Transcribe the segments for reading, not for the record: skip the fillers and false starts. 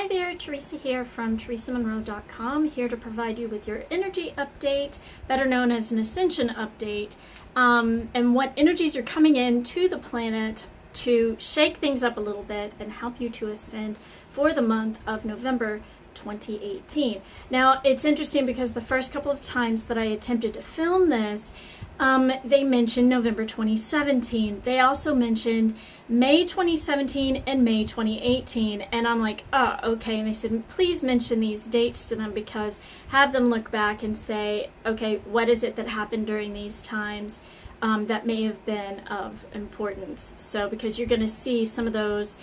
Hi there, Theresa here from theresamonro.com, here to provide you with your energy update, better known as an ascension update, and what energies are coming in to the planet to shake things up a little bit and help you to ascend for the month of November 2018. Now, it's interesting because the first couple of times that I attempted to film this, they mentioned November 2017. They also mentioned May 2017 and May 2018. And I'm like, oh, okay. And they said, please mention these dates to them because have them look back and say, okay, what is it that happened during these times that may have been of importance? So because you're going to see some of the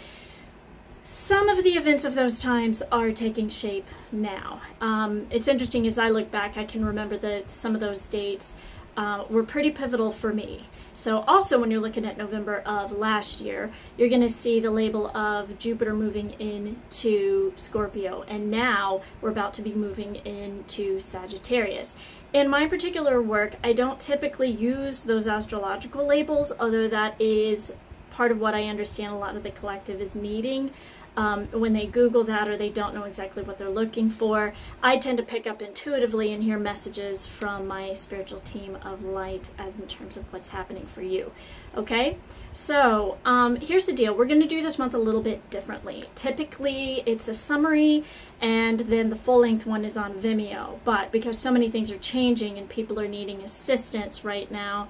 events of those times are taking shape now. It's interesting as I look back, I can remember that some of those dates were pretty pivotal for me. So also when you're looking at November of last year, you're going to see the label of Jupiter moving into Scorpio, and now we're about to be moving into Sagittarius. In my particular work, I don't typically use those astrological labels, although that is part of what I understand a lot of the collective is needing. When they Google that or they don't know exactly what they're looking for, I tend to pick up intuitively and hear messages from my spiritual team of light as in terms of what's happening for you. Okay, so here's the deal. We're going to do this month a little bit differently. Typically, it's a summary and then the full-length one is on Vimeo. But because so many things are changing and people are needing assistance right now,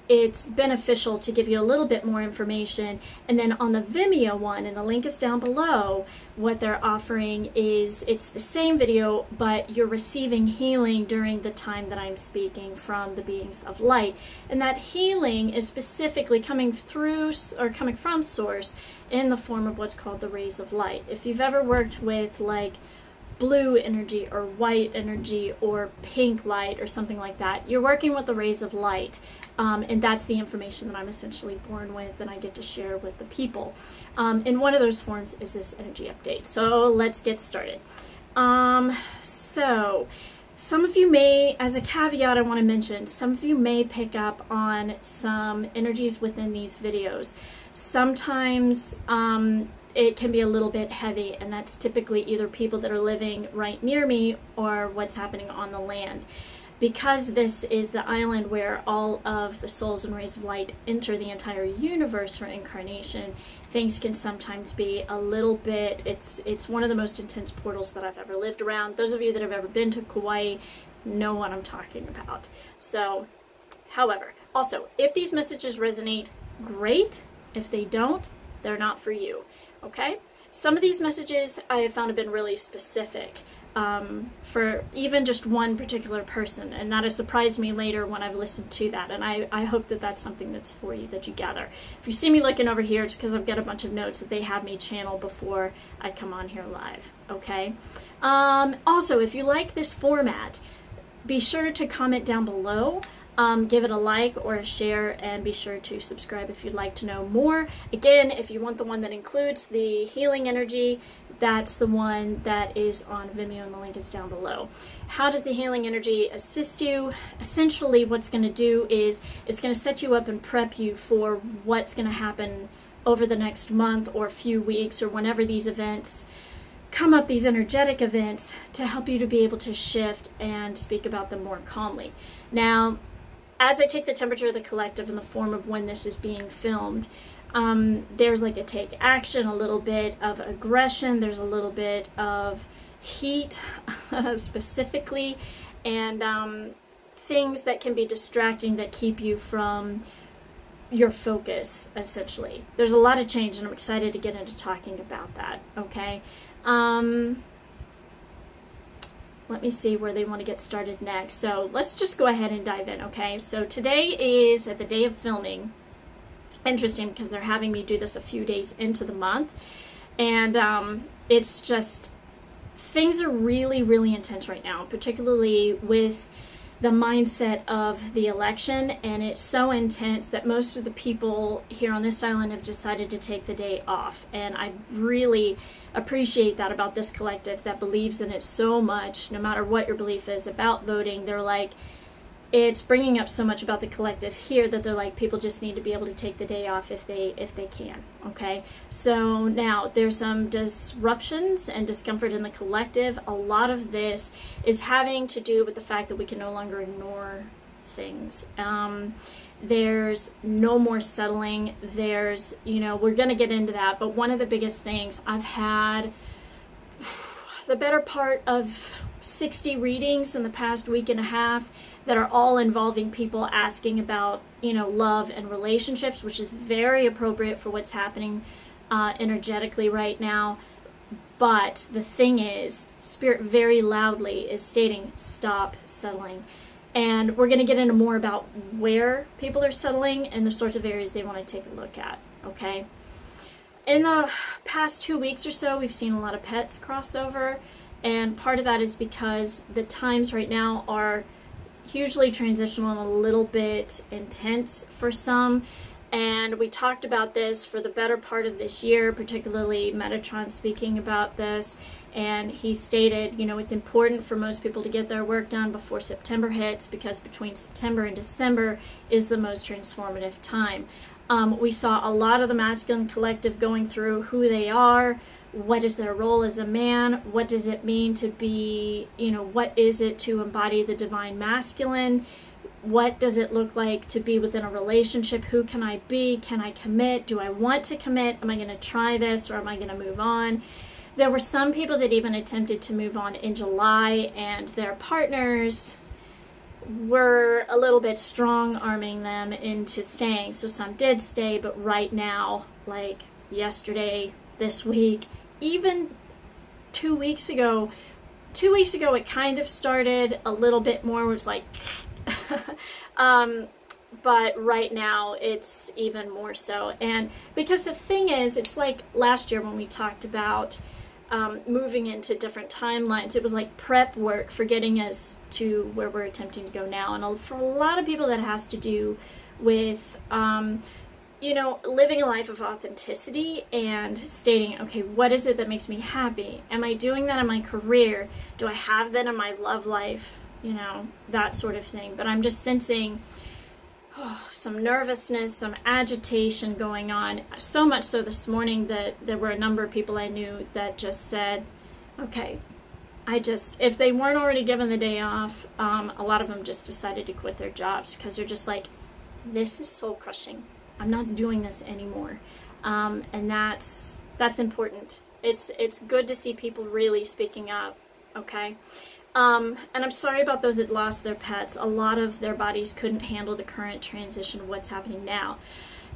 it's beneficial to give you a little bit more information. And then on the Vimeo one, and the link is down below, what they're offering is it's the same video, but you're receiving healing during the time that I'm speaking from the beings of light. And that healing is specifically coming through or coming from source in the form of what's called the rays of light. If you've ever worked with like blue energy or white energy or pink light or something like that, you're working with the rays of light. And that's the information that I'm essentially born with and I get to share with the people. And one of those forms is this energy update. So let's get started. So some of you may, as a caveat I want to mention, some of you may pick up on some energies within these videos. Sometimes it can be a little bit heavy, and that's typically either people that are living right near me or what's happening on the land. Because this is the island where all of the souls and rays of light enter the entire universe for incarnation, things can sometimes be a little bit, it's one of the most intense portals that I've ever lived around. Those of you that have ever been to Kauai know what I'm talking about. So, however, also, if these messages resonate, great. If they don't, they're not for you, okay? Some of these messages I have found have been really specific. For even just one particular person, and that has surprised me later when I've listened to that, and I hope that that's something that's for you, that you gather. If you see me looking over here, it's because I've got a bunch of notes that they have me channel before I come on here live, okay? Also, if you like this format, be sure to comment down below, give it a like or a share, and be sure to subscribe if you'd like to know more. Again, if you want the one that includes the healing energy, that's the one that is on Vimeo, and the link is down below. How does the healing energy assist you? Essentially, what's going to do is it's going to set you up and prep you for what's going to happen over the next month or few weeks or whenever these events come up, these energetic events, to help you to be able to shift and speak about them more calmly. Now, as I take the temperature of the collective in the form of when this is being filmed, there's like a take action, a little bit of aggression, there's a little bit of heat specifically, and things that can be distracting that keep you from your focus, essentially. There's a lot of change, and I'm excited to get into talking about that, okay? Let me see where they want to get started next. So let's just go ahead and dive in, okay? So today is at the day of filming. Interesting because they're having me do this a few days into the month, and it's just, things are really, really intense right now, particularly with the mindset of the election, and it's so intense that most of the people here on this island have decided to take the day off, and I really appreciate that about this collective that believes in it so much. No matter what your belief is about voting, they're like, it's bringing up so much about the collective here that they're like, people just need to be able to take the day off if they can. Okay, so now there's some disruptions and discomfort in the collective. A lot of this is having to do with the fact that we can no longer ignore things. There's no more settling. There's, you know, we're going to get into that, but one of the biggest things, I've had the better part of 60 readings in the past week and a half that are all involving people asking about, you know, love and relationships, which is very appropriate for what's happening energetically right now. But the thing is, Spirit very loudly is stating, stop settling. And we're going to get into more about where people are settling and the sorts of areas they want to take a look at, okay? In the past 2 weeks or so, we've seen a lot of pets cross over, and part of that is because the times right now are hugely transitional and a little bit intense for some. And we talked about this for the better part of this year, particularly Metatron speaking about this. And he stated, you know, it's important for most people to get their work done before September hits, because between September and December is the most transformative time. We saw a lot of the masculine collective going through who they are, what is their role as a man, what does it mean to be, you know, what is it to embody the divine masculine, what does it look like to be within a relationship, who can I be, can I commit, do I want to commit, am I going to try this or am I going to move on? There were some people that even attempted to move on in July, and their partners were a little bit strong-arming them into staying. So some did stay, but right now, like yesterday, this week, even 2 weeks ago, it kind of started a little bit more, was like, but right now it's even more so. And because the thing is, it's like last year when we talked about moving into different timelines, it was like prep work for getting us to where we're attempting to go now. And for a lot of people, that has to do with, you know, living a life of authenticity and stating, okay, what is it that makes me happy? Am I doing that in my career? Do I have that in my love life? You know, that sort of thing. But I'm just sensing some nervousness, some agitation going on. So much so this morning that there were a number of people I knew that just said, okay, if they weren't already given the day off, a lot of them just decided to quit their jobs because they're just like, this is soul crushing. I'm not doing this anymore. And that's important. It's good to see people really speaking up, okay? And I'm sorry about those that lost their pets. A lot of their bodies couldn't handle the current transition of what's happening now.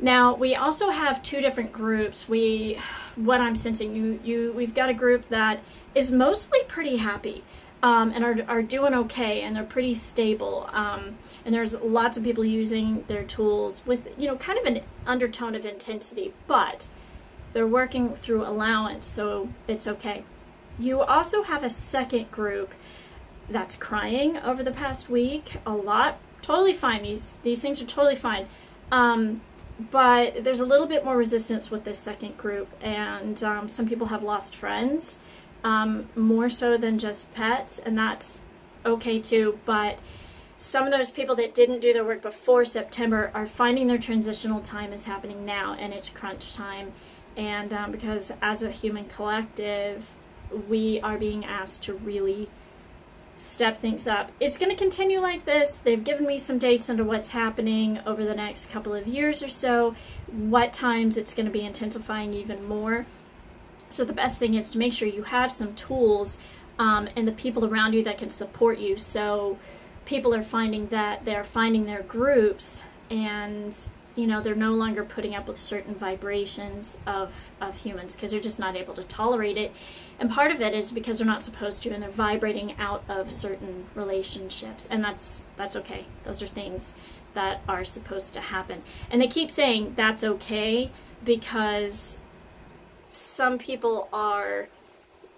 Now, we also have two different groups. What I'm sensing, we've got a group that is mostly pretty happy, and are doing okay, and they're pretty stable. And there's lots of people using their tools with, you know, kind of an undertone of intensity, but they're working through allowance, so it's okay. You also have a second group that's crying over the past week a lot. Totally fine. These things are totally fine. But there's a little bit more resistance with this second group, and some people have lost friends, more so than just pets, and that's okay too. But some of those people that didn't do their work before September are finding their transitional time is happening now, and it's crunch time. And because as a human collective, we are being asked to really step things up. It's going to continue like this. They've given me some dates into what's happening over the next couple of years or so, what times it's going to be intensifying even more. So the best thing is to make sure you have some tools and the people around you that can support you. So people are finding that they're finding their groups, and you know, they're no longer putting up with certain vibrations of humans because they're just not able to tolerate it. And part of it is because they're not supposed to, and they're vibrating out of certain relationships. And that's okay. Those are things that are supposed to happen. And they keep saying that's okay because some people are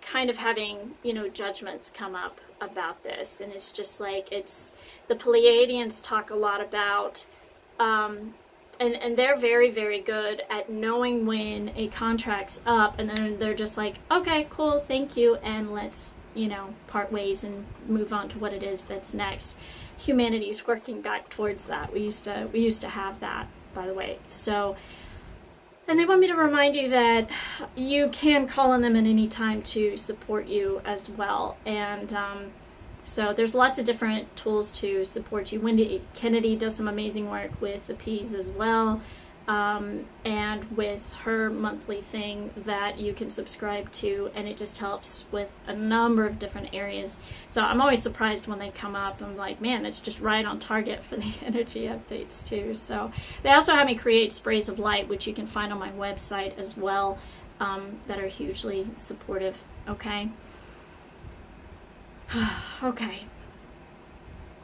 kind of having, you know, judgments come up about this. And it's just like, the Pleiadians talk a lot about, and they're very, very good at knowing when a contract's up, and then they're just like, okay, cool, thank you, and let's, you know, part ways and move on to what it is that's next. humanity is working back towards that. We used to have that, by the way. So, and they want me to remind you that you can call on them at any time to support you as well. And so there's lots of different tools to support you. Wendy Kennedy does some amazing work with the P's as well. And with her monthly thing that you can subscribe to, and it just helps with a number of different areas. So I'm always surprised when they come up. I'm like, man, it's just right on target for the energy updates too. So they also have me create sprays of light, which you can find on my website as well, that are hugely supportive. Okay. Okay.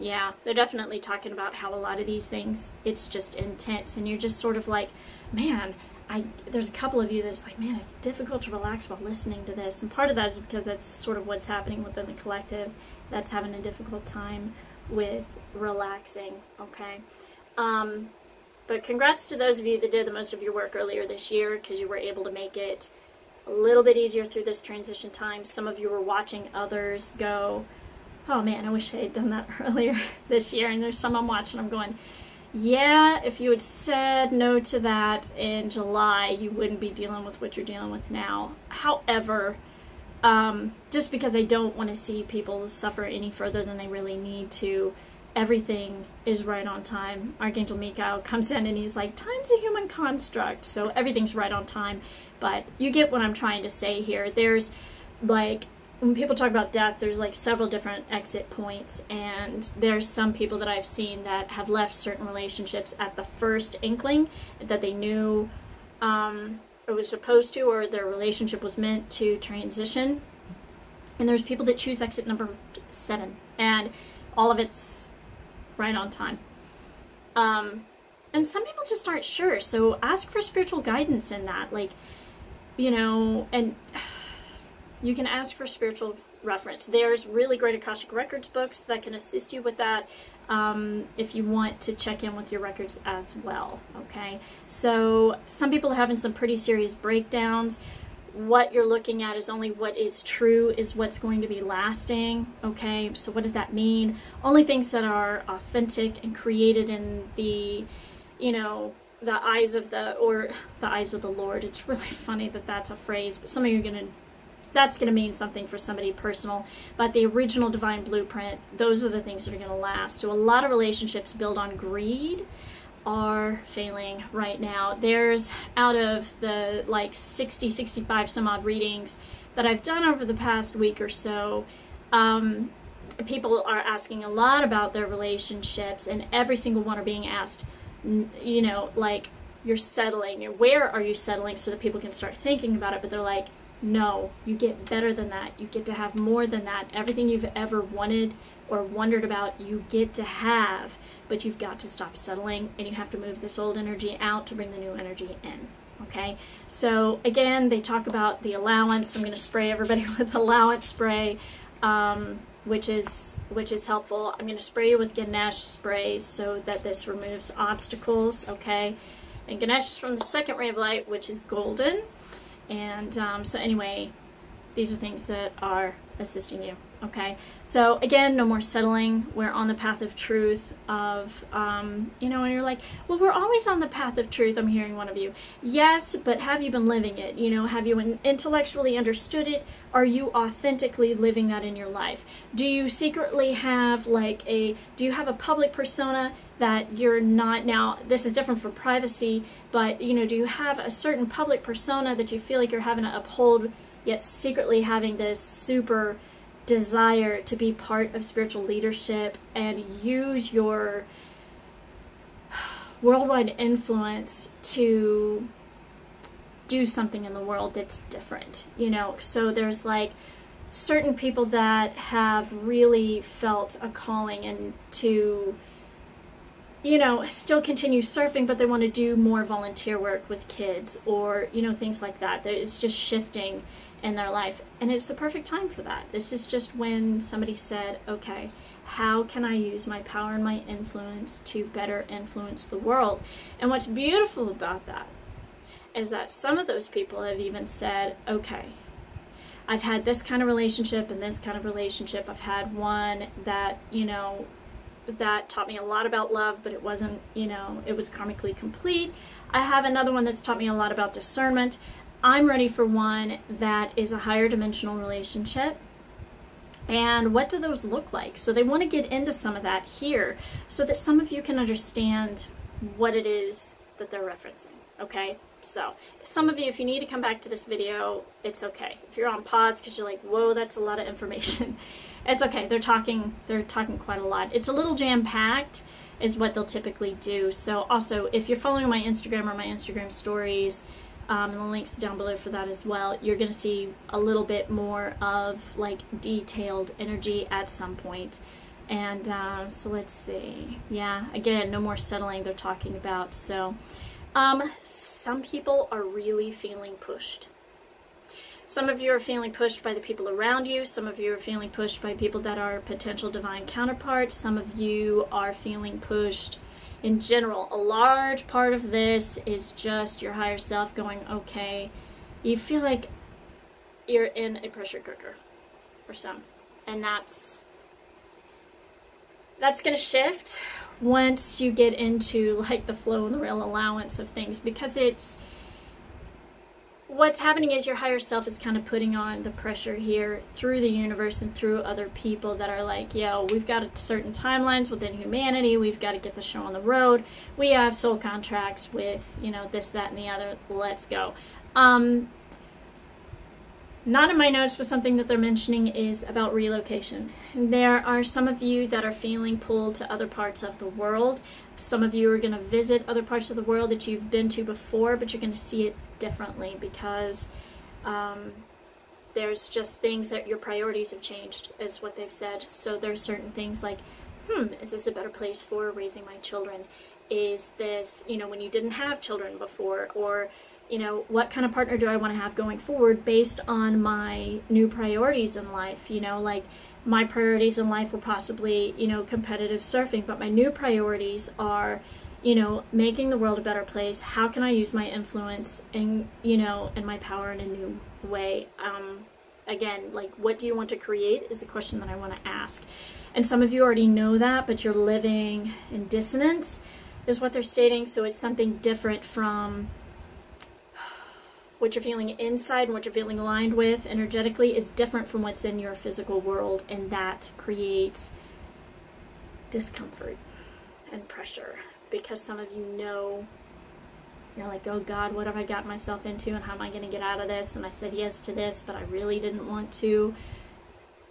Yeah, they're definitely talking about how a lot of these things, it's just intense, and you're just sort of like, man, there's a couple of you that's like, man, it's difficult to relax while listening to this. And part of that is because that's sort of what's happening within the collective that's having a difficult time with relaxing, okay? But congrats to those of you that did the most of your work earlier this year, because you were able to make it a little bit easier through this transition time. Some of you were watching others go, oh man, I wish I had done that earlier this year. And there's some I'm watching, I'm going, yeah, if you had said no to that in July, you wouldn't be dealing with what you're dealing with now. However, just because I don't want to see people suffer any further than they really need to, everything is right on time. Archangel Michael comes in and he's like, time's a human construct. So everything's right on time. But you get what I'm trying to say here. There's like, when people talk about death, there's like several different exit points, and there's some people that I've seen that have left certain relationships at the first inkling that they knew it was supposed to, or their relationship was meant to transition. And there's people that choose exit number 7, and all of it's right on time. And some people just aren't sure, so ask for spiritual guidance in that, like, you know, and you can ask for spiritual reference. There's really great Akashic Records books that can assist you with that, if you want to check in with your records as well, okay? So some people are having some pretty serious breakdowns. What you're looking at is only what is true is what's going to be lasting, okay? So what does that mean? Only things that are authentic and created in the, you know, the eyes of the Lord. It's really funny that that's a phrase, but some of you are going to, that's going to mean something for somebody personal. But the original divine blueprint, those are the things that are going to last. So a lot of relationships built on greed are failing right now. There's, out of the like 60, 65 some odd readings that I've done over the past week or so, people are asking a lot about their relationships, and every single one are being asked, you know, like, you're settling, where are you settling, so that people can start thinking about it. But they're like, no, you get better than that. You get to have more than that. Everything you've ever wanted or wondered about, you get to have, but you've got to stop settling, and you have to move this old energy out to bring the new energy in, okay? So again, they talk about the allowance. I'm going to spray everybody with allowance spray, which is helpful. I'm going to spray you with Ganesh spray so that this removes obstacles, okay? And Ganesh is from the second ray of light, which is golden. And so anyway, these are things that are assisting you, okay? So again, no more settling. We're on the path of truth of, you know, and you're like, well, we're always on the path of truth. I'm hearing one of you. Yes, but have you been living it? You know, have you intellectually understood it? Are you authentically living that in your life? Do you secretly have like do you have a public persona that you're not? Now, this is different for privacy, but, you know, do you have a certain public persona that you feel like you're having to uphold, yet secretly having this super desire to be part of spiritual leadership and use your worldwide influence to do something in the world that's different, you know? So there's like certain people that have really felt a calling and to, you know, still continue surfing, but they want to do more volunteer work with kids, or, you know, things like that. It's just shifting in their life, and it's the perfect time for that. This is just when somebody said, okay, how can I use my power and my influence to better influence the world? And what's beautiful about that is that some of those people have even said, okay, I've had this kind of relationship and this kind of relationship. I've had one that, you know, that taught me a lot about love, but it wasn't, you know, it was karmically complete. I have another one that's taught me a lot about discernment. I'm ready for one that is a higher dimensional relationship. And what do those look like? So they want to get into some of that here so that some of you can understand what it is that they're referencing, okay? So some of you, if you need to come back to this video, it's okay. If you're on pause because you're like, whoa, that's a lot of information, it's okay. They're talking quite a lot. It's a little jam-packed is what they'll typically do. So also, if you're following my Instagram or my Instagram stories, and the links down below for that as well, you're going to see a little bit more of like detailed energy at some point. And so let's see. Yeah, again, no more settling they're talking about. So some people are really feeling pushed. Some of you are feeling pushed by the people around you. Some of you are feeling pushed by people that are potential divine counterparts. Some of you are feeling pushed in general. A large part of this is just your higher self going, okay, you feel like you're in a pressure cooker for some. And that's going to shift once you get into like the flow and the real allowance of things, because it's what's happening is your higher self is kind of putting on the pressure here through the universe and through other people that are like, yo, we've got certain timelines within humanity. We've got to get the show on the road. We have soul contracts with, you know, this, that, and the other. Let's go. Not in my notes, but something that they're mentioning is about relocation. There are some of you that are feeling pulled to other parts of the world. Some of you are going to visit other parts of the world that you've been to before, but you're going to see it differently because there's just things that your priorities have changed, is what they've said. So there's certain things like, is this a better place for raising my children? Is this, you know, when you didn't have children before? Or, you know, what kind of partner do I want to have going forward based on my new priorities in life? You know, like my priorities in life were possibly, you know, competitive surfing, but my new priorities are, you know, making the world a better place. How can I use my influence and, you know, and my power in a new way? Again, like, what do you want to create is the question that I want to ask. And some of you already know that, but you're living in dissonance is what they're stating. So it's something different from what you're feeling inside and what you're feeling aligned with energetically is different from what's in your physical world, and that creates discomfort and pressure because some of you know, you're like, oh God, what have I got myself into and how am I going to get out of this? And I said yes to this, but I really didn't want to.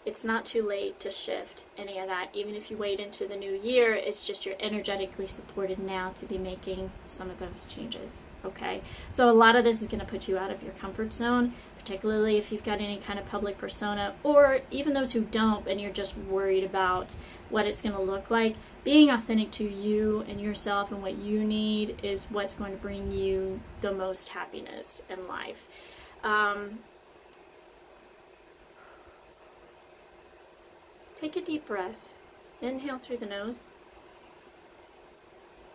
It's not too late to shift any of that. Even if you wait into the new year, it's just you're energetically supported now to be making some of those changes, okay? So a lot of this is going to put you out of your comfort zone, particularly if you've got any kind of public persona, or even those who don't and you're just worried about what it's going to look like. Being authentic to you and yourself and what you need is what's going to bring you the most happiness in life. Take a deep breath. Inhale through the nose.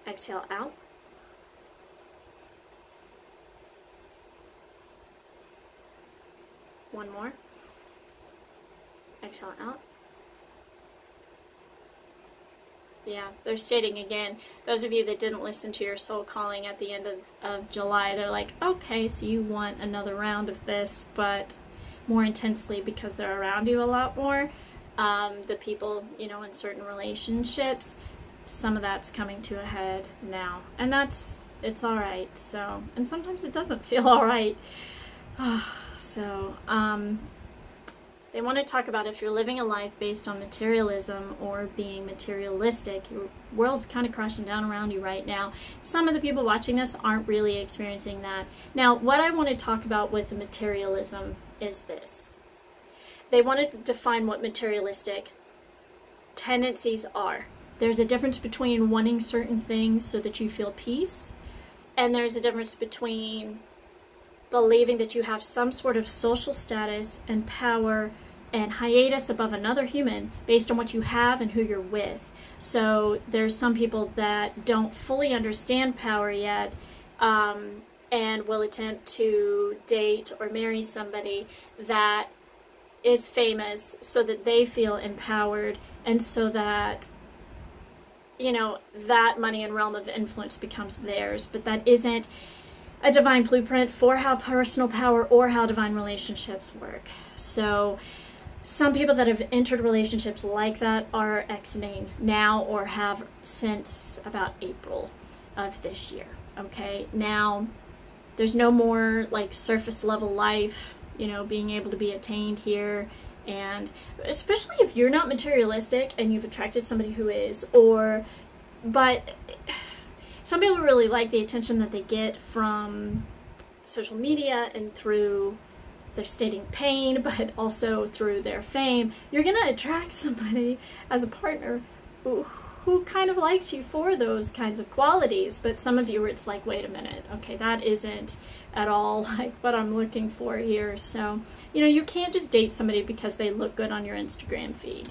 Exhale out. One more. Exhale out. Yeah, they're stating again, those of you that didn't listen to your soul calling at the end of July, they're like, okay, so you want another round of this, but more intensely because they're around you a lot more. The people, you know, in certain relationships, some of that's coming to a head now. And it's all right. So, and sometimes it doesn't feel all right. So, they want to talk about if you're living a life based on materialism or being materialistic, your world's kind of crashing down around you right now. Some of the people watching this aren't really experiencing that. Now, what I want to talk about with materialism is this. They wanted to define what materialistic tendencies are. There's a difference between wanting certain things so that you feel peace, and there's a difference between believing that you have some sort of social status and power and hiatus above another human based on what you have and who you're with. So there's some people that don't fully understand power yet, and will attempt to date or marry somebody that is famous so that they feel empowered and so that you know, that money and realm of influence becomes theirs, but that isn't a divine blueprint for how personal power or how divine relationships work. So some people that have entered relationships like that are exiting now or have since about April of this year. Okay, now there's no more like surface level life, you know, being able to be attained here. And especially if you're not materialistic and you've attracted somebody who is, but some people really like the attention that they get from social media and through their stating pain, but also through their fame. You're gonna attract somebody as a partner who kind of likes you for those kinds of qualities, but some of you where it's like, wait a minute, okay, that isn't at all like what I'm looking for here. So, you know, you can't just date somebody because they look good on your Instagram feed.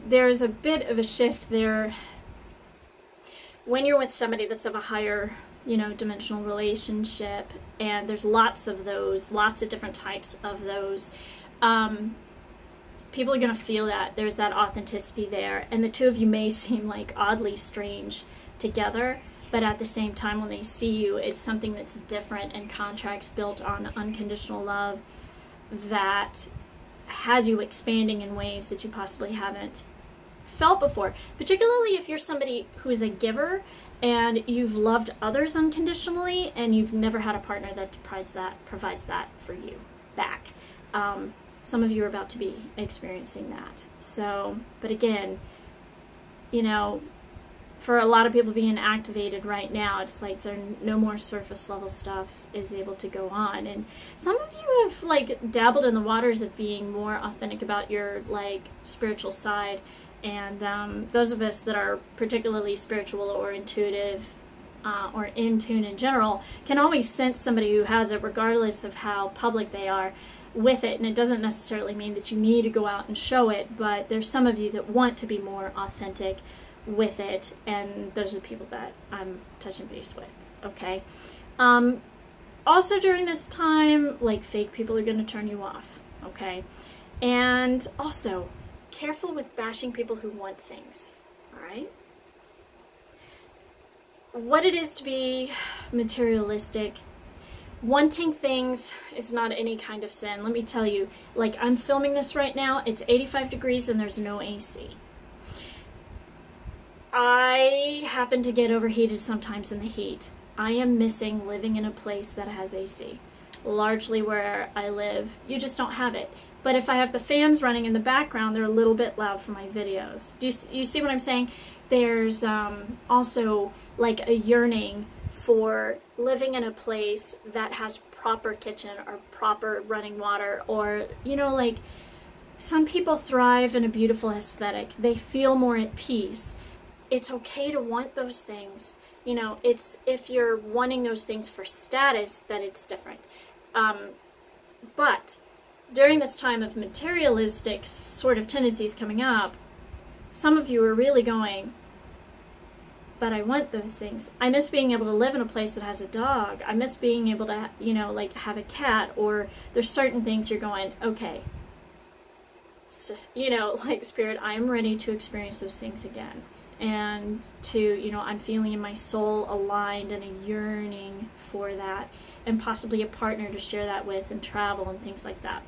There's a bit of a shift there when you're with somebody that's of a higher, you know, dimensional relationship, and there's lots of those, lots of different types of those. People are going to feel that. There's that authenticity there. And the two of you may seem like oddly strange together, but at the same time, when they see you, it's something that's different, and contracts built on unconditional love that has you expanding in ways that you possibly haven't felt before. Particularly if you're somebody who is a giver and you've loved others unconditionally and you've never had a partner that provides that for you back. Some of you are about to be experiencing that. So, but again, you know, for a lot of people being activated right now, it's like no more surface level stuff is able to go on. And some of you have like dabbled in the waters of being more authentic about your like spiritual side. And those of us that are particularly spiritual or intuitive or in tune in general can always sense somebody who has it, regardless of how public they are with it. And it doesn't necessarily mean that you need to go out and show it, but there's some of you that want to be more authentic with it, and those are the people that I'm touching base with. Okay. Also during this time, like, fake people are going to turn you off. Okay. And also careful with bashing people who want things. All right. What it is to be materialistic, wanting things is not any kind of sin. Let me tell you, like, I'm filming this right now, it's 85 degrees and there's no AC. I happen to get overheated sometimes in the heat. I am missing living in a place that has AC. Largely where I live, you just don't have it. But if I have the fans running in the background, they're a little bit loud for my videos. Do you see what I'm saying? There's also like a yearning for living in a place that has proper kitchen or proper running water, or, you know, like, some people thrive in a beautiful aesthetic. They feel more at peace. It's okay to want those things. You know, it's if you're wanting those things for status, that it's different. But during this time of materialistic sort of tendencies coming up, some of you are really going, but I want those things. I miss being able to live in a place that has a dog. I miss being able to, you know, like, have a cat, or there's certain things you're going, okay, so, you know, like, Spirit, I'm ready to experience those things again. And to, you know, I'm feeling in my soul aligned and a yearning for that, and possibly a partner to share that with and travel and things like that.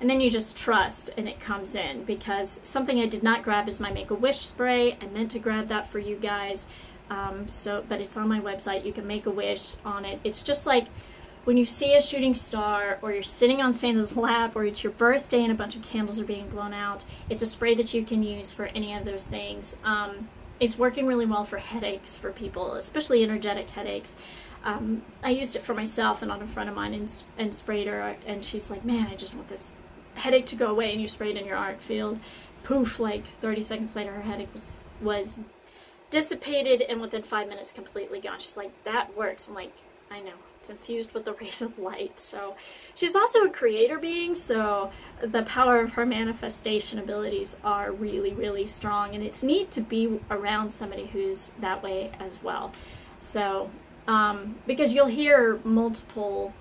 And then you just trust, and it comes in, because something I did not grab is my Make-A-Wish spray. I meant to grab that for you guys, but it's on my website. You can make a wish on it. It's just like when you see a shooting star, or you're sitting on Santa's lap, or it's your birthday and a bunch of candles are being blown out. It's a spray that you can use for any of those things. It's working really well for headaches for people, especially energetic headaches. I used it for myself and on a friend of mine, and sprayed her, and she's like, man, I just want this headache to go away. And you sprayed in your auric field. Poof, like 30 seconds later her headache was dissipated, and within 5 minutes completely gone. She's like, that works. I'm like, I know, it's infused with the rays of light. So she's also a creator being, so the power of her manifestation abilities are really, really strong, and it's neat to be around somebody who's that way as well. So because you'll hear multiple,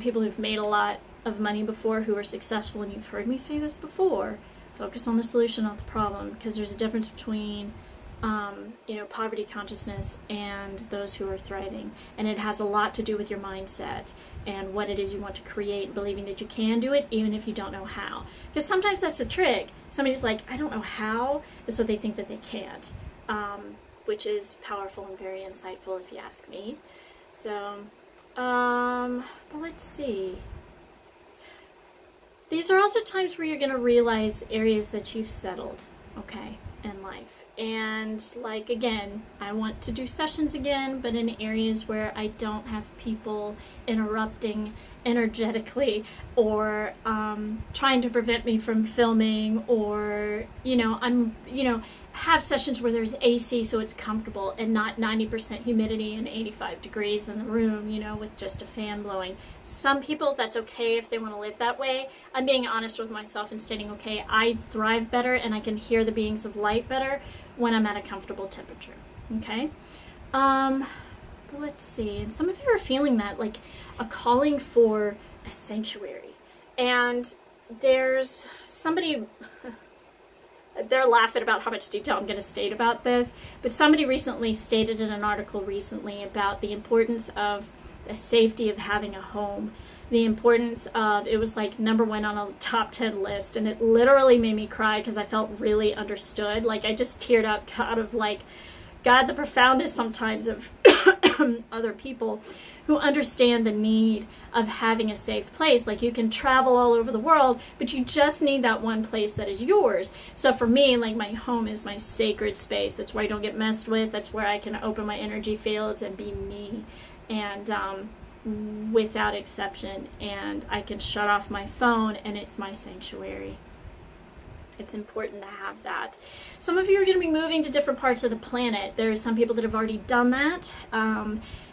people who've made a lot of money before, who are successful, and you've heard me say this before, Focus on the solution, not the problem, because there's a difference between poverty consciousness and those who are thriving. And it has a lot to do with your mindset and what it is you want to create, believing that you can do it even if you don't know how. Because sometimes that's a trick. Somebody's like, I don't know how, and so they think that they can't, which is powerful and very insightful if you ask me. So, but let's see. These are also times where you're going to realize areas that you've settled, okay, in life. And like, again, I want to do sessions again, but in areas where I don't have people interrupting energetically or trying to prevent me from filming, or, have sessions where there's AC so it's comfortable and not 90% humidity and 85 degrees in the room, with just a fan blowing. Some people, that's okay if they want to live that way. I'm being honest with myself and stating, okay, I thrive better and I can hear the beings of light better when I'm at a comfortable temperature, okay? But let's see, and some of you are feeling that, like a calling for a sanctuary. And there's somebody, they're laughing about how much detail I'm going to state about this, but somebody recently stated in an article recently about the importance of the safety of having a home, the importance of, it was like #1 on a top 10 list, and it literally made me cry because I felt really understood. Like, I just teared up out of, like, God, the profoundness sometimes of other people who understand the need of having a safe place. Like, you can travel all over the world, but you just need that one place that is yours. So for me, like, my home is my sacred space. That's where I don't get messed with. That's where I can open my energy fields and be me, and without exception. And I can shut off my phone, and it's my sanctuary. It's important to have that. Some of you are going to be moving to different parts of the planet. There's some people that have already done that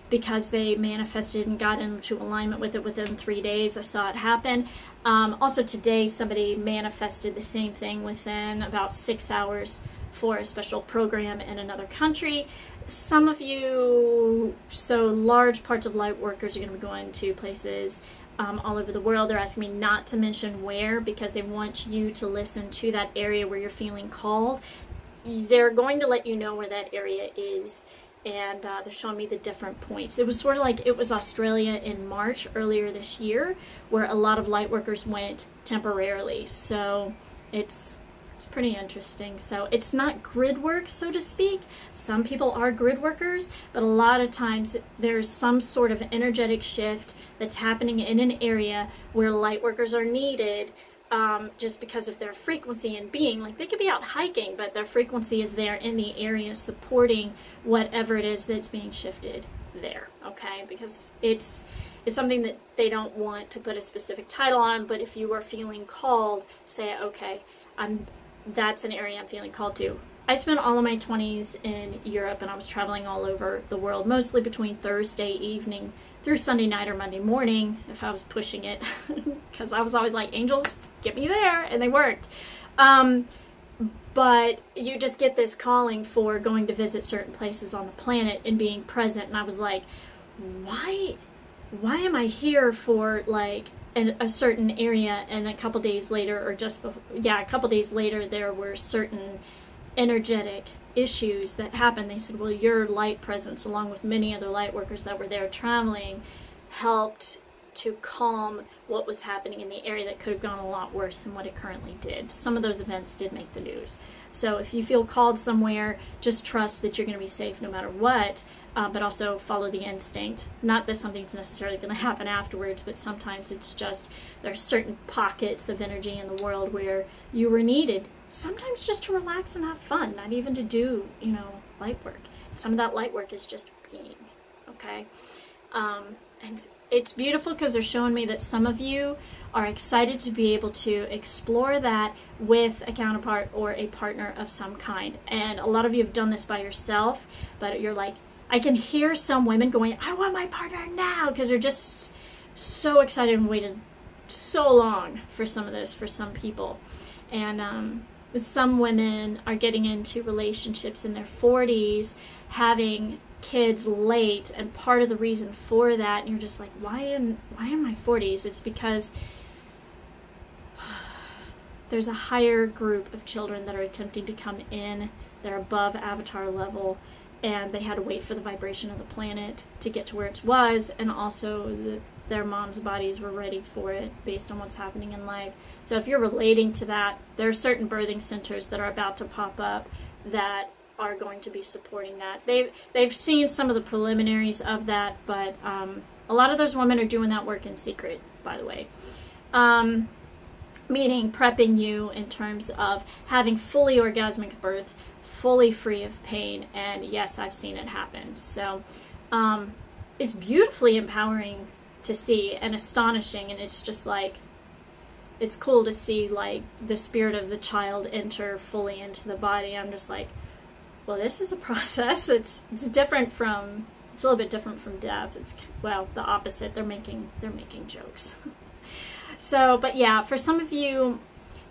because they manifested and got into alignment with it within 3 days. I saw it happen. Also today, somebody manifested the same thing within about 6 hours for a special program in another country. Some of you, so large parts of light workers, are going to be going to places all over the world. They're asking me not to mention where because they want you to listen to that area where you're feeling called. They're going to let you know where that area is, and they're showing me the different points. It was sort of like it was Australia in March earlier this year where a lot of light workers went temporarily. So it's pretty interesting. So it's not grid work, so to speak. Some people are grid workers, but a lot of times there's some sort of energetic shift that's happening in an area where light workers are needed just because of their frequency and being. Like, they could be out hiking, but their frequency is there in the area supporting whatever it is that's being shifted there, okay? Because it's something that they don't want to put a specific title on, but if you are feeling called, say, okay, that's an area I'm feeling called to. I spent all of my 20s in Europe, and I was traveling all over the world, mostly between Thursday evening through Sunday night or Monday morning, if I was pushing it, because I was always like, angels, get me there, and they worked. But you just get this calling for going to visit certain places on the planet and being present, and I was like, why am I here for, like, a certain area? And a couple days later, or just before, yeah, a couple days later, there were certain energetic issues that happened. They said, well, your light presence, along with many other light workers that were there traveling, helped to calm what was happening in the area that could have gone a lot worse than what it currently did. Some of those events did make the news. So if you feel called somewhere, just trust that you're going to be safe no matter what, but also follow the instinct. Not that something's necessarily going to happen afterwards, but sometimes it's just there's certain pockets of energy in the world where you were needed. Sometimes just to relax and have fun, not even to do, light work. Some of that light work is just being, okay? And it's beautiful because they're showing me that some of you are excited to be able to explore that with a counterpart or a partner of some kind. And a lot of you have done this by yourself, but you're like, I can hear some women going, I want my partner now, because they're just so excited and waited so long for some of this for some people. And some women are getting into relationships in their 40s, having kids late, and part of the reason for that, and you're just like, why in my 40s? It's because there's a higher group of children that are attempting to come in. They're above avatar level, and they had to wait for the vibration of the planet to get to where it was, and also their mom's bodies were ready for it based on what's happening in life. So if you're relating to that, there are certain birthing centers that are about to pop up that are going to be supporting that. They've seen some of the preliminaries of that, but a lot of those women are doing that work in secret, by the way. Meaning prepping you in terms of having fully orgasmic birth, fully free of pain, and yes, I've seen it happen. So it's beautifully empowering to see and astonishing, and it's just like, it's cool to see like the spirit of the child enter fully into the body. I'm just like, well, this is a process. It's different from, it's a little bit different from death. It's, well, the opposite. They're making jokes. So, but yeah, for some of you,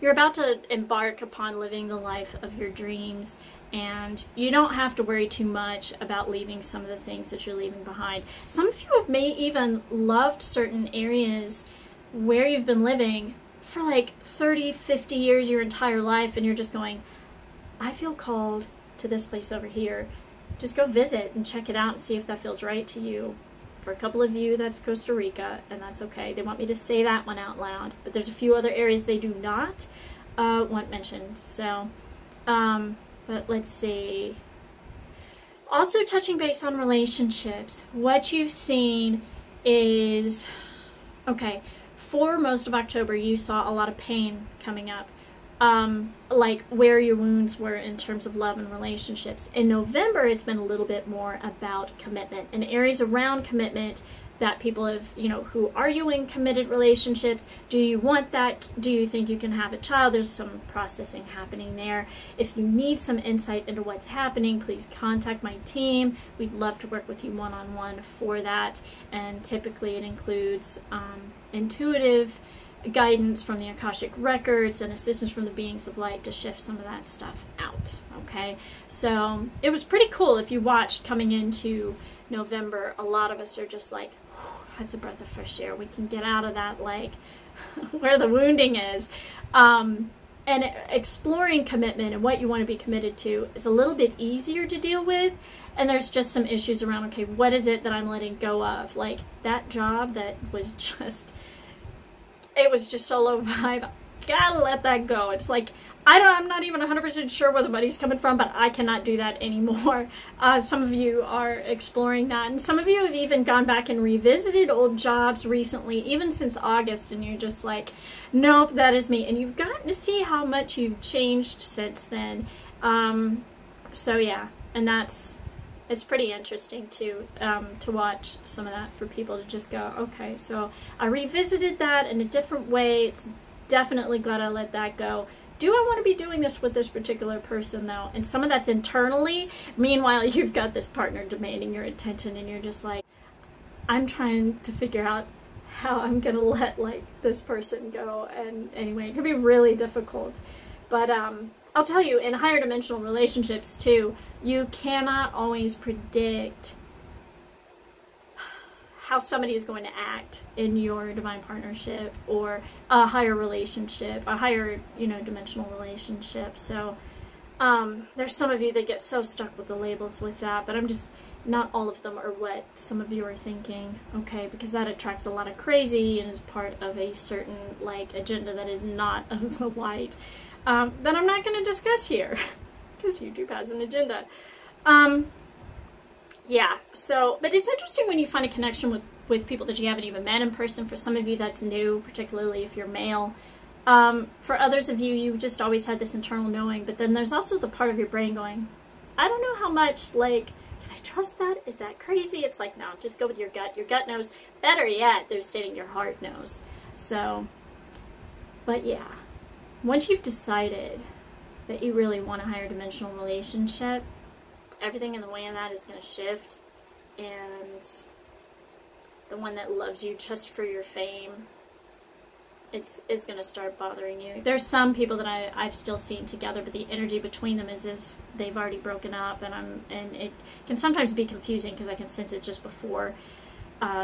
you're about to embark upon living the life of your dreams, and you don't have to worry too much about leaving some of the things that you're leaving behind. Some of you have may even loved certain areas where you've been living for like 30, 50 years, your entire life, and you're just going, I feel called to this place over here. Just go visit and check it out and see if that feels right to you. For a couple of you, that's Costa Rica, and that's okay. They want me to say that one out loud, but there's a few other areas they do not want mentioned. So, but let's see. Also touching base on relationships, what you've seen is, okay, for most of October, you saw a lot of pain coming up. Like where your wounds were in terms of love and relationships. In November, it's been a little bit more about commitment and areas around commitment that people have, you know, who are you in committed relationships? Do you want that? Do you think you can have a child? There's some processing happening there. If you need some insight into what's happening, please contact my team. We'd love to work with you one-on-one for that. And typically it includes intuitive guidance from the Akashic records and assistance from the beings of light to shift some of that stuff out. Okay, so it was pretty cool. If you watched coming into November, a lot of us are just like, that's a breath of fresh air. We can get out of that, like where the wounding is. And exploring commitment and what you want to be committed to is a little bit easier to deal with. And there's just some issues around, okay, what is it that I'm letting go of? Like that job that was just, it was just so low vibe. Gotta let that go. It's like, I'm not even 100% sure where the money's coming from, but I cannot do that anymore. Some of you are exploring that, and some of you have even gone back and revisited old jobs recently, even since August, and you're just like, nope, that is me. And you've gotten to see how much you've changed since then. So yeah, and it's pretty interesting to watch some of that, for people to just go, okay, so I revisited that in a different way. It's definitely glad I let that go. Do I want to be doing this with this particular person though? And some of that's internally. Meanwhile, you've got this partner demanding your attention, and you're just like, I'm trying to figure out how I'm gonna let like this person go. And anyway, it can be really difficult. But I'll tell you, in higher dimensional relationships too, you cannot always predict how somebody is going to act in your divine partnership or a higher relationship, a higher, you know, dimensional relationship. So there's some of you that get so stuck with the labels with that, but I'm just, not all of them are what some of you are thinking, okay, because that attracts a lot of crazy and is part of a certain like agenda that is not of the light, that I'm not going to discuss here because YouTube has an agenda. Yeah, so, but it's interesting when you find a connection with people that you haven't even met in person. For some of you, that's new, particularly if you're male. For others of you, you just always had this internal knowing, but then there's also the part of your brain going, I don't know how much, like, can I trust that? Is that crazy? It's like, no, just go with your gut. Your gut knows. Better yet, they're stating your heart knows. So, but yeah, once you've decided that you really want a higher dimensional relationship, everything in the way of that is going to shift, and the one that loves you just for your fame is going to start bothering you. There's some people that I've still seen together, but the energy between them is as they've already broken up, and it can sometimes be confusing because I can sense it just before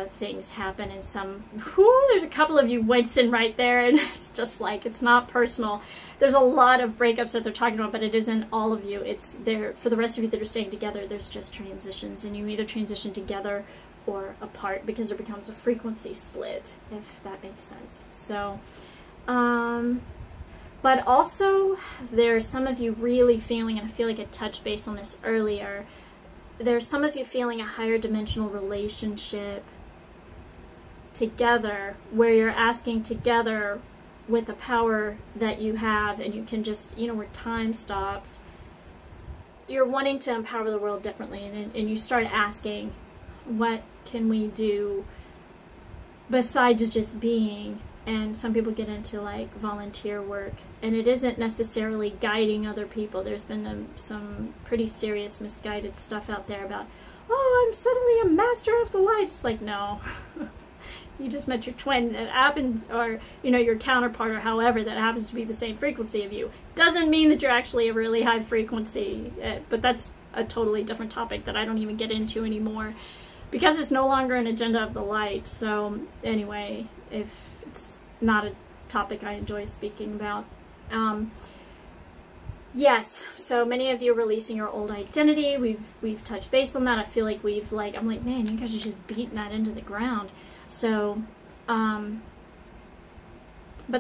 things happen. And there's a couple of you wincing right there, and it's just like, it's not personal. there's a lot of breakups that they're talking about, but it isn't all of you. It's there for the rest of you that are staying together. There's just transitions, and you either transition together or apart because there becomes a frequency split, if that makes sense. So, but also there's some of you really feeling, and I feel like I touched base on this earlier, there's some of you feeling a higher dimensional relationship together, where you're asking together with the power that you have, and you can just, you know, where time stops, you're wanting to empower the world differently, and you start asking, what can we do besides just being? And some people get into like volunteer work, and it isn't necessarily guiding other people. There's been some pretty serious misguided stuff out there about, oh, I'm suddenly a master of the light. It's like, no. You just met your twin that happens, or, you know, your counterpart, or however, that happens to be the same frequency of you. Doesn't mean that you're actually a really high frequency, but that's a totally different topic that I don't even get into anymore, because it's no longer an agenda of the light. So anyway, if it's not a topic I enjoy speaking about. Yes, so many of you are releasing your old identity. We've touched base on that. I feel like I'm like, man, you guys are just beating that into the ground. So, but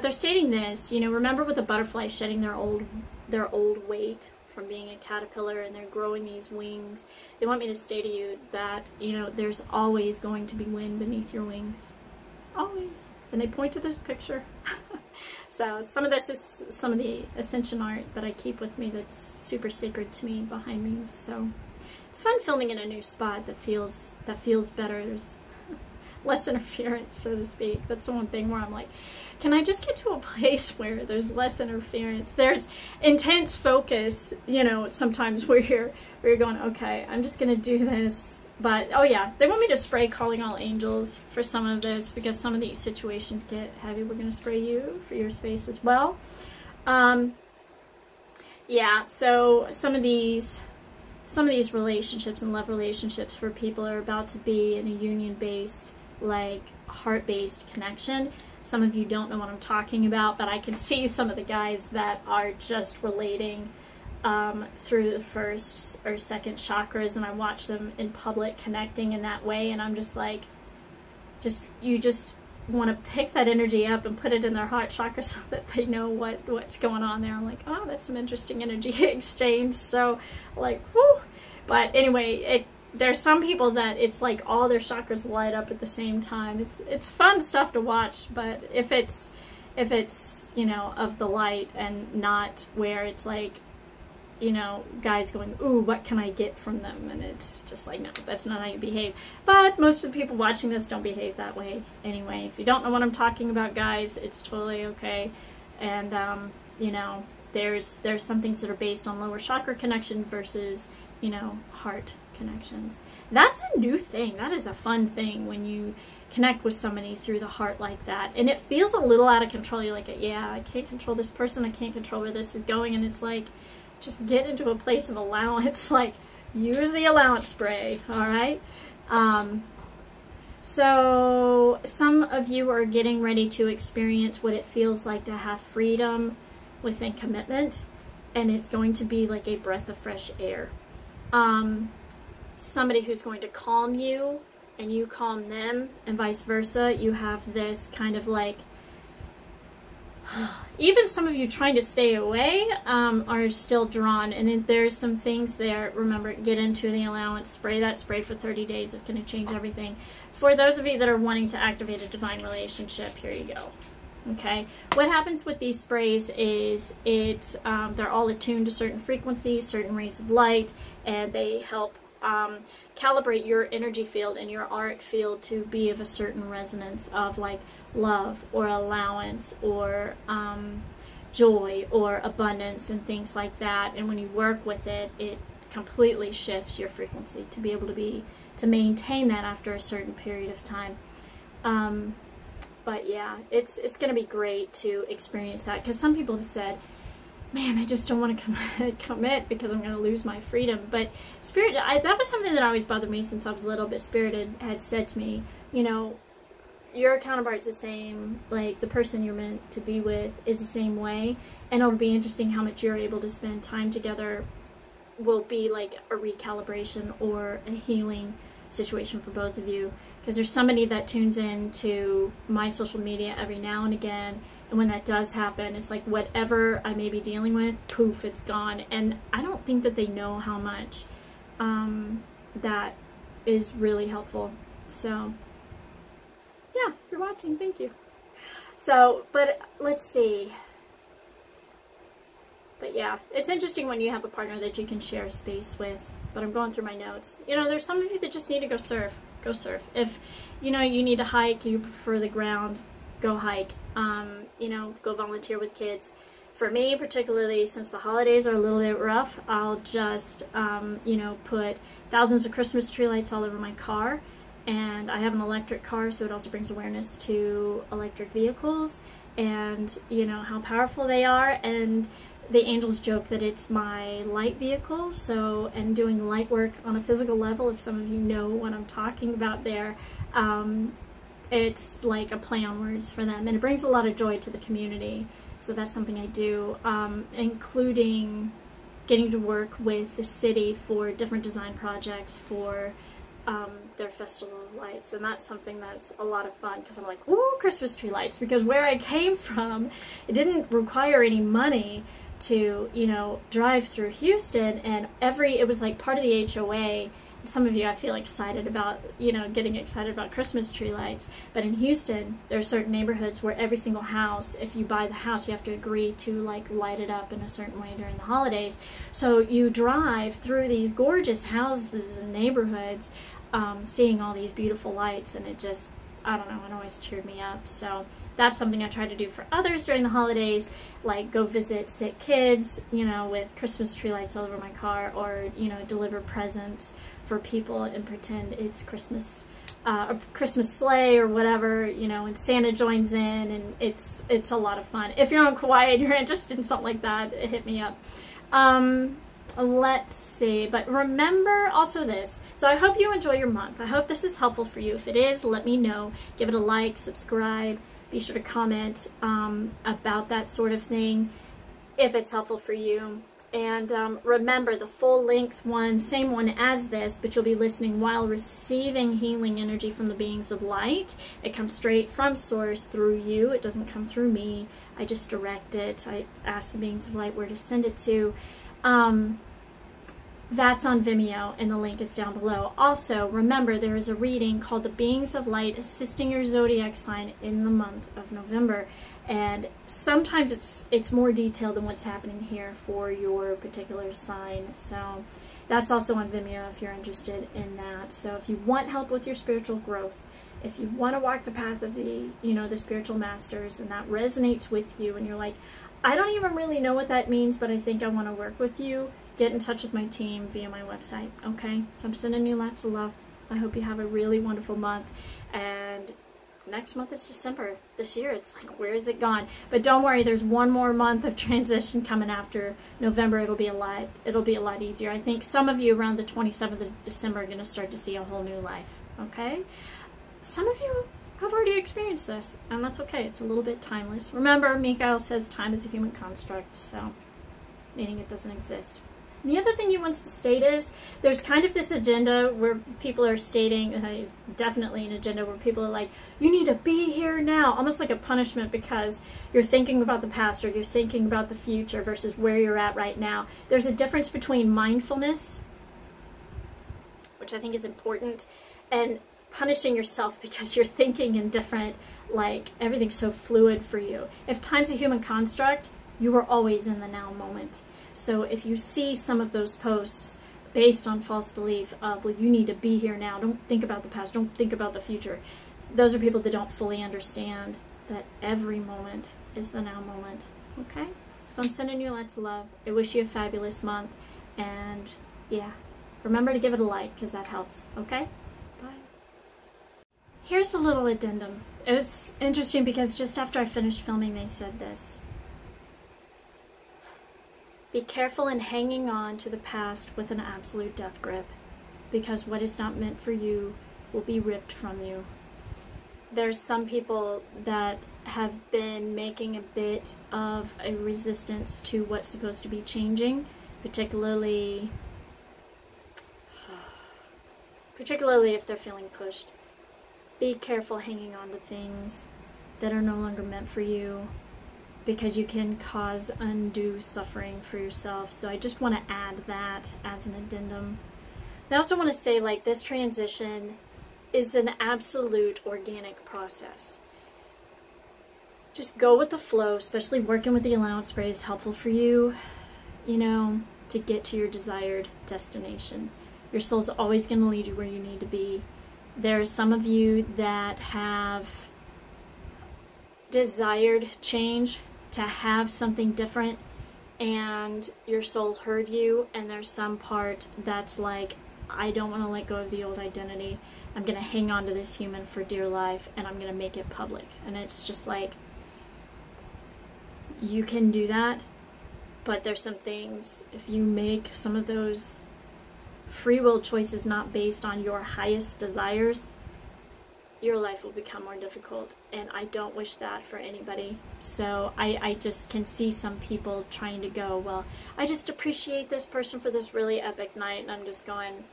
they're stating this, you know, remember with the butterfly shedding their old weight from being a caterpillar, and they're growing these wings. They want me to say to you that, you know, there's always going to be wind beneath your wings. Always. And they point to this picture. So some of this is some of the ascension art that I keep with me that's super sacred to me behind me. So it's fun filming in a new spot that feels better. There's less interference, so to speak. That's the one thing where I'm like, can I just get to a place where there's less interference? There's intense focus, you know, sometimes where you're going, okay, I'm just gonna do this. But oh yeah, they want me to spray calling all angels for some of this, because some of these situations get heavy. We're gonna spray you for your space as well. Yeah, so some of these relationships and love relationships for people are about to be in a union-based, like heart-based connection. Some of you don't know what I'm talking about, but I can see some of the guys that are just relating through the first or second chakras, and I watch them in public connecting in that way, and I'm just like, you just want to pick that energy up and put it in their heart chakra so that they know what's going on there. I'm like, oh, that's some interesting energy exchange. So like, whew. But anyway, there's some people that it's like all their chakras light up at the same time. It's fun stuff to watch, but if it's you know, of the light, and not where it's like, you know, guys going, ooh, what can I get from them? And it's just like, no, that's not how you behave. But most of the people watching this don't behave that way anyway. If you don't know what I'm talking about, guys, it's totally okay. And you know, there's some things that are based on lower chakra connection versus, you know, heart connections. That's a new thing. That is a fun thing when you connect with somebody through the heart like that. And it feels a little out of control. You're like, yeah, I can't control this person. I can't control where this is going. And it's like, just get into a place of allowance. Like, use the allowance spray, all right? So some of you are getting ready to experience what it feels like to have freedom within commitment, and it's going to be like a breath of fresh air. Somebody who's going to calm you, and you calm them, and vice versa. You have this kind of like, even some of you trying to stay away are still drawn, and there's some things there. Remember, get into the allowance, spray that spray for 30 days. It's going to change everything. For those of you that are wanting to activate a divine relationship, here you go. Okay, what happens with these sprays is they're all attuned to certain frequencies, certain rays of light, and they help calibrate your energy field and your auric field to be of a certain resonance of like love or allowance or joy or abundance and things like that. And when you work with it, it completely shifts your frequency to be able to maintain that after a certain period of time. But yeah, it's going to be great to experience that, because some people have said, man, I just don't want to commit because I'm going to lose my freedom. But Spirit, that was something that always bothered me since I was little, but Spirit had said to me, you know, your counterpart's the same, like the person you're meant to be with is the same way, and it'll be interesting how much you're able to spend time together will be like a recalibration or a healing situation for both of you, because there's somebody that tunes in to my social media every now and again, and when that does happen, it's like whatever I may be dealing with, poof, it's gone, and I don't think that they know how much that is really helpful. So yeah, if you're watching, thank you. So, but let's see. But yeah, it's interesting when you have a partner that you can share space with. But I'm going through my notes. You know, there's some of you that just need to go surf. Go surf. If, you know, you need to hike, you prefer the ground, go hike. You know, go volunteer with kids. For me, particularly since the holidays are a little bit rough, I'll just, you know, put thousands of Christmas tree lights all over my car. And I have an electric car, so it also brings awareness to electric vehicles and, you know, how powerful they are. And the angels joke that it's my light vehicle, so, and doing light work on a physical level, if some of you know what I'm talking about there, it's like a play on words for them, and it brings a lot of joy to the community. So that's something I do, including getting to work with the city for different design projects for their festival of lights, and that's something that's a lot of fun, because I'm like, ooh, Christmas tree lights, because where I came from, it didn't require any money to, you know, drive through Houston, and it was like part of the HOA. Some of you, I feel excited about, you know, getting excited about Christmas tree lights, but in Houston, there are certain neighborhoods where every single house, if you buy the house, you have to agree to, like, light it up in a certain way during the holidays. So you drive through these gorgeous houses and neighborhoods, seeing all these beautiful lights, and it just, I don't know, it always cheered me up. So that's something I try to do for others during the holidays, like go visit sick kids, you know, with Christmas tree lights all over my car, or, you know, deliver presents for people and pretend it's Christmas, a Christmas sleigh or whatever, you know, and Santa joins in, and it's a lot of fun. If you're on Kauai and you're interested in something like that, hit me up. Let's see, but remember also this. So I hope you enjoy your month. I hope this is helpful for you. If it is, let me know. Give it a like, subscribe. Be sure to comment about that sort of thing if it's helpful for you. And remember, the full-length one, same one as this, but you'll be listening while receiving healing energy from the beings of light. It comes straight from source through you. It doesn't come through me. I just direct it. I ask the beings of light where to send it to. That's on Vimeo, and the link is down below. Also, remember, there is a reading called The Beings of Light Assisting Your Zodiac Sign in the month of November. And sometimes it's more detailed than what's happening here for your particular sign. So that's also on Vimeo if you're interested in that. So if you want help with your spiritual growth, if you want to walk the path of the, you know, the spiritual masters, and that resonates with you, and you're like, I don't even really know what that means, but I think I want to work with you, get in touch with my team via my website, okay? So I'm sending you lots of love. I hope you have a really wonderful month. And next month is December. This year, it's like, where is it gone? But don't worry, there's one more month of transition coming after November. It'll be a lot easier. I think some of you around the 27th of December are going to start to see a whole new life, okay? Some of you have already experienced this, and that's okay. It's a little bit timeless. Remember, Mikhail says time is a human construct, so meaning it doesn't exist. The other thing he wants to state is there's kind of this agenda where people are stating, it's definitely an agenda where people are like, you need to be here now, almost like a punishment because you're thinking about the past or you're thinking about the future versus where you're at right now. There's a difference between mindfulness, which I think is important, and punishing yourself because you're thinking in different, like, everything's so fluid for you. If time's a human construct, you are always in the now moment. So if you see some of those posts based on false belief of, well, you need to be here now, don't think about the past, don't think about the future, those are people that don't fully understand that every moment is the now moment, okay? So I'm sending you lots of love. I wish you a fabulous month, and yeah, remember to give it a like because that helps, okay? Bye. Here's a little addendum. It was interesting because just after I finished filming, they said this. Be careful in hanging on to the past with an absolute death grip, because what is not meant for you will be ripped from you. there's some people that have been making a bit of a resistance to what's supposed to be changing, particularly if they're feeling pushed. Be careful hanging on to things that are no longer meant for you, because you can cause undue suffering for yourself. So I just want to add that as an addendum. I also want to say, like, this transition is an absolute organic process. Just go with the flow, especially working with the allowance spray is helpful for you, you know, to get to your desired destination. Your soul's always going to lead you where you need to be. There's some of you that have desired change, to have something different, and your soul heard you, and there's some part that's like, I don't want to let go of the old identity. I'm going to hang on to this human for dear life, and I'm going to make it public. And it's just like, you can do that, but there's some things, if you make some of those free will choices not based on your highest desires, your life will become more difficult, and I don't wish that for anybody. So I just can see some people trying to go, well, I just appreciate this person for this really epic night, and I'm just going,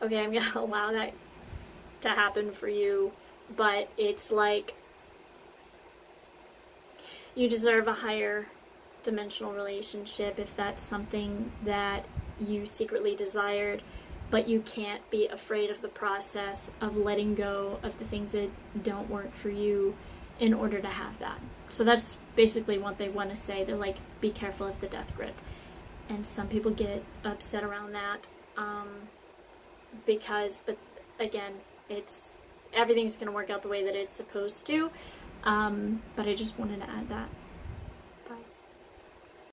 okay, I'm going to allow that to happen for you, but it's like, you deserve a higher dimensional relationship if that's something that you secretly desired, but you can't be afraid of the process of letting go of the things that don't work for you in order to have that. So that's basically what they want to say. They're like, be careful of the death grip. And some people get upset around that but again, everything's going to work out the way that it's supposed to. But I just wanted to add that.